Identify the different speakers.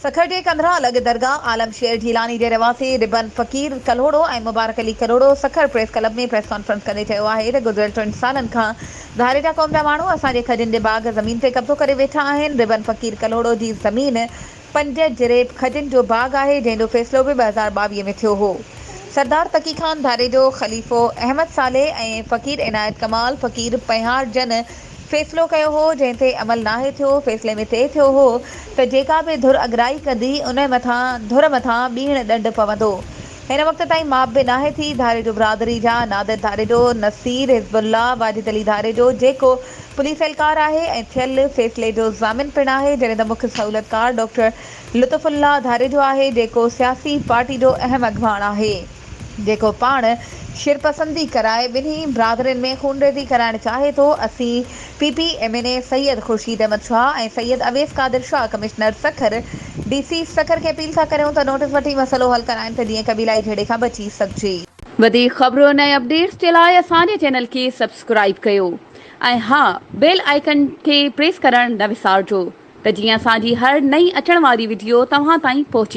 Speaker 1: सखर जे कंदरा अलॻ दरगाह आलमशेर जीलानी जे रवासी रिबन फ़कीर कलोड़ो ऐं मुबारक अली कलोड़ो सखर प्रेस क्लब में प्रेस कॉन्फ्रेंस कंदे चयो आहे त गुज़िरियल 2 सालनि खां धारेजा क़ौम जा माण्हू असांजे खजनि जे बाग़ ज़मीन ते कब्ज़ो करे वेठा आहिनि। रिबन फ़कीर कलोड़ो जी ज़मीन 5 जरेब खजनि जो बाग़ आहे, जंहिंजो फ़ैसिलो बि 2022 में थियो हो। सरदार तकी खान धारेजो ख़लीफ़ो अहमद सालेह ऐं फ़कीर इनायत कमाल फ़कीर पहियार जन फ़ैसिलो कयो हो, जंहिं ते अमल नाहे थियो। फ़ैसिले में तइ थियो हो त जेका बि धुर अगराई कंदी उन धुर मथां ॿीहर ॾंढ पवंदो। हिन वक़्त ताईं माप बि नाहे थी। धारेजो बिरादरी जा नादिर धारेजो नसीर हिज़बुल्ला वाजिद अली धारेजो जेको पुलिस एहलकार आहे ऐं थियल फ़ैसिले जो ज़ामिन पिणु आहे, जॾहिं त मुख्य सहूलियतकार डॉक्टर लुत्फ़ुल्लाह धारेजो आहे जेको सियासी पार्टी जो अहम अॻवान आहे, जेको पाण शिरपसंदी कराए ॿिन्ही बिरादरियुनि में खूनरेज़ी कराइणु चाहे थो। असीं PPMNA सैयद ख़ुर्शीद अहमद शाह ऐं सैयद अवेस कादिर शाह कमिश्नर सखर DC सखर खे अपील था करियूं त नोटिस वठी मसइलो हल कराइनि त जीअं कबीलाई झेड़े खां बची सघिजे।
Speaker 2: वधीक ख़बरुनि ऐं अपडेट्स जे लाइ असांजे चैनल खे सब्सक्राइब कयो ऐं हा बेल आइकन खे प्रेस करणु न विसारिजो त जीअं असांजी हर नई अचण वारी वीडियो तव्हां ताईं पहुची